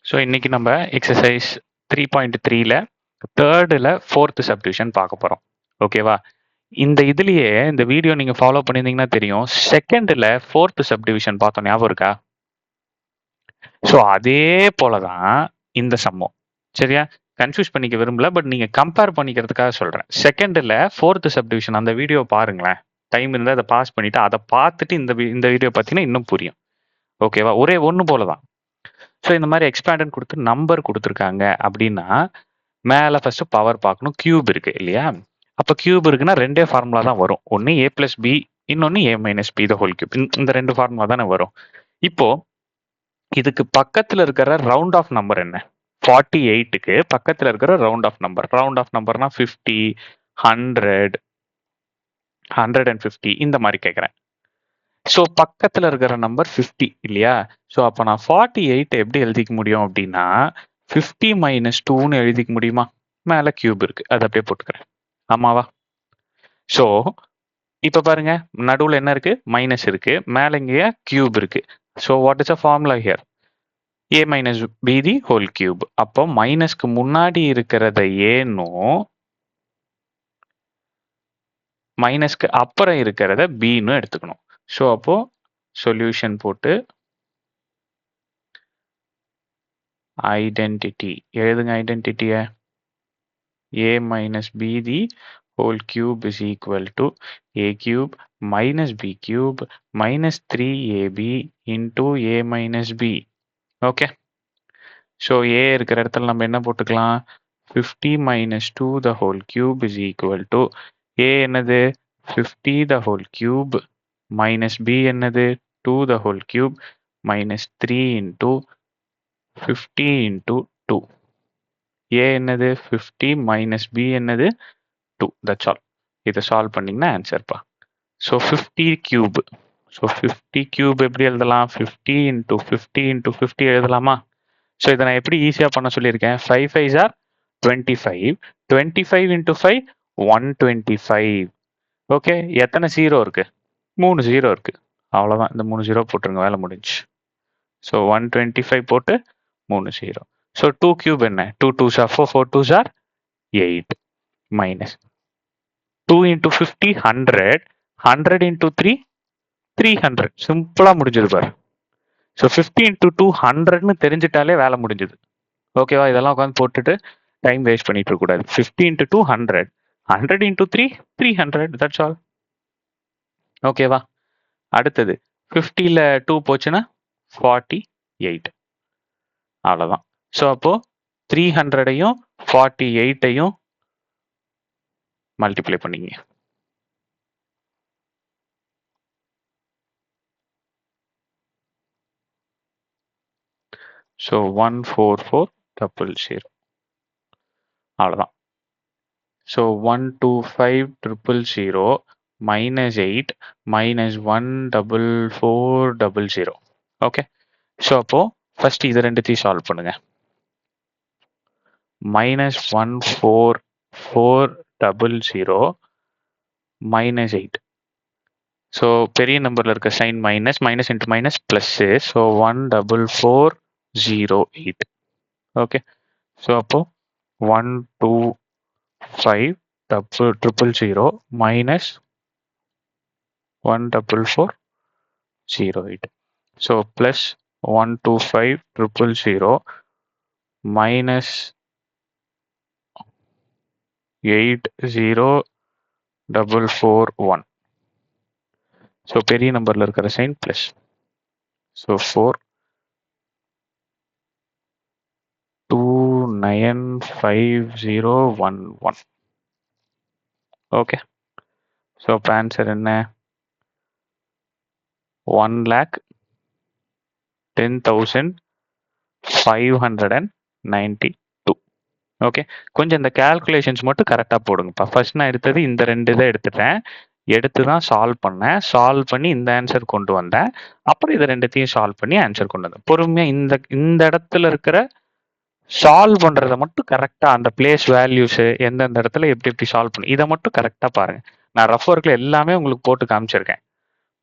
So இன்னைக்கு நம்ம exercise 3.3ல தேர்டில் fourth subdivision பார்க்க போகிறோம். ஓகேவா? இந்த இதுலயே இந்த வீடியோ நீங்கள் ஃபாலோ பண்ணியிருந்தீங்கன்னா தெரியும். செகண்டில் ஃபோர்த்து சப்டிவிஷன் பார்த்தோம், ஞாபகம் இருக்கா? ஸோ அதே போல தான் இந்த சம்மம். சரியா? கன்ஃபியூஸ் பண்ணிக்க விரும்பல, பட் நீங்கள் கம்பேர் பண்ணிக்கிறதுக்காக சொல்கிறேன். செகண்டில் ஃபோர்த்து சப்டிவிஷன் அந்த வீடியோ பாருங்களேன். டைம் இருந்தால் அதை பாஸ் பண்ணிவிட்டு அதை பார்த்துட்டு இந்த வீடியோ பார்த்தீங்கன்னா இன்னும் புரியும். ஓகேவா? ஒரே ஒன்று போல தான். ஸோ இந்த மாதிரி எக்ஸ்பேண்டன் கொடுத்து நம்பர் கொடுத்துருக்காங்க அப்படின்னா மேலே ஃபர்ஸ்ட் பவர் பார்க்கணும். கியூப் இருக்கு இல்லையா? அப்போ கியூப் இருக்குன்னா ரெண்டே ஃபார்முலா தான் வரும். ஒன்று ஏ பிளஸ் பி, இன்னொன்று A minus B the whole cube. இந்த ரெண்டு ஃபார்முலா தானே வரும். இப்போ இதுக்கு பக்கத்தில் இருக்கிற ரவுண்ட் ஆஃப் நம்பர் என்ன? 48க்கு பக்கத்தில் இருக்கிற round off number. Round off நம்பர்னா 50, 100, 150 இந்த மாதிரி கேட்குறேன். ஸோ பக்கத்தில் இருக்கிற நம்பர் 50 இல்லையா? ஸோ அப்போ நான் 48 எப்படி எழுதிக்க முடியும் அப்படின்னா 50 மைனஸ் 2ன்னு எழுதிக்க முடியுமா? மேலே கியூப் இருக்கு, அதை அப்படியே போட்டுக்கிறேன். ஆமாவா? ஸோ இப்போ பாருங்க, நடுவில் என்ன இருக்கு? மைனஸ் இருக்கு, மேலே இங்கே கியூப் இருக்கு. So what is a formula here? A minus be the whole cube. அப்போ மைனஸ்க்கு முன்னாடி இருக்கிறத ஏன்னும் மைனஸ்க்கு அப்புறம் இருக்கிறத பின்னு எடுத்துக்கணும். ஸோ அப்போ சொல்யூஷன் போட்டு ஐடென்டிட்டி எழுதுங்க. ஐடென்டிட்டியை a minus b the whole cube is equal to a cube minus b cube minus 3ab into a minus b. Okay. So a இருக்கிற இடத்துல நம்ம என்ன போட்டுக்கலாம்? 50 minus 2 the whole cube is equal to a என்னது? 50 the whole cube minus b என்னது? 2 the whole cube minus 3 into 50 into 2. a என்னது? 50 minus b என்னது? 2. That's all. இதை சால்வ் பண்ணிங்கன்னா ஆன்சர்ப்பா. So 50 cube. ஸோ 50 கியூப் எப்படி எழுதலாம்? 50 இன்ட்டு 50 இன்ட்டு 50 எழுதலாமா? ஸோ இதை நான் எப்படி ஈஸியாக பண்ண சொல்லியிருக்கேன்? 5 5s are 25. 25 இன்ட்டு 5 125. ஓகே, எத்தனை ஜீரோ இருக்கு? 3 ஜீரோ இருக்கு. அவ்வளோதான், இந்த 3 ஜீரோ போட்டுருங்க, வேலை முடிஞ்சு. ஸோ 125 போட்டு 3 ஜீரோ. ஸோ 2 கியூப் என்ன? 2 2s are 4, 4 2s are 8 minus 2 into 50 100, 100 into 3 300. சிம்பிளா முடிஞ்சது பாரு. ஸோ 50 into 2 100ன்னு தெரிஞ்சிட்டாலே வேலை முடிஞ்சது. ஓகேவா? இதெல்லாம் உட்காந்து போட்டுட்டு டைம் வேஸ்ட் பண்ணிட்டு இருக்க கூடாது. 50 into 2 100, 100 into 3 300. That's all. ஓகேவா? அடுத்தது 50ல 2 போச்சுன்னா 48. அவ்வளோதான். ஸோ அப்போ 300ஐயும் 48ஐயும் மல்டிப்ளை பண்ணிங்க. ஸோ 14400. அவ்வளோதான். So 12500 minus 8 minus 14400. Okay. So அப்போ ஃபர்ஸ்ட் இது ரெண்டுத்தையும் சால்வ் பண்ணுங்க. minus 14400 minus 8. ஸோ பெரிய நம்பர்ல இருக்க sign minus, minus into minus plus. So 14408. Okay. So அப்போ 12500 minus 14408. So plus 12500 minus 80441. So பெரிய நம்பர்ல இருக்கிற sign plus. So 429501. Okay. So இப்போ ஆன்சர் என்ன? 1,10,592. ஓகே. கொஞ்சம் இந்த கால்குலேஷன்ஸ் மட்டும் கரெக்டாக போடுங்கப்பா. ஃபர்ஸ்ட் நான் எடுத்தது இந்த ரெண்டு இதை எடுத்துட்டேன், எடுத்து தான் சால்வ் பண்ணேன். சால்வ் பண்ணி இந்த ஆன்சர் கொண்டு வந்தேன். அப்புறம் இதை ரெண்டுத்தையும் சால்வ் பண்ணி ஆன்சர் கொண்டு வந்தேன். பொறுமையாக இந்த இடத்துல இருக்கிற சால்வ் பண்ணுறதை மட்டும் கரெக்டாக, அந்த பிளேஸ் வேல்யூஸு எந்தெந்த இடத்துல எப்படி எப்படி சால்வ் பண்ணு, இதை மட்டும் கரெக்டாக பாருங்கள். நான் ரஃப் ஒர்க்கில் எல்லாமே உங்களுக்கு போட்டு காமிச்சிருக்கேன்.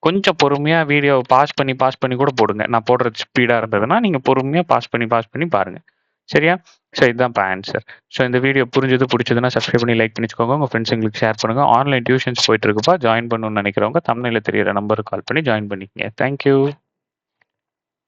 கொஞ்சம் பொறுமையா வீடியோவ பாஸ் பண்ணி கூட போடுங்க. நான் போடுறது ஸ்பீடா இருந்ததுன்னா, நீங்க பொறுமையா பாஸ் பண்ணி பாருங்க. சரியா? ஸோ இதுதான் ஆன்சர். ஸோ இந்த வீடியோ புடிச்சதுன்னா சப்ஸ்கிரைப் பண்ணி லைக் பண்ணி வச்சுக்கோங்க. உங்க ஃப்ரெண்ட்ஸுங்களுக்கு ஷேர் பண்ணுங்க. ஆன்லைன் டியூஷன்ஸ் போயிட்டு இருக்குப்பா. ஜாயின் பண்ணணும்னு நினைக்கிறவங்க தம்ப்நெயில்ல தெரியிற நம்பருக்கு கால் பண்ணி ஜாயின் பண்ணிக்கங்க. Thank you.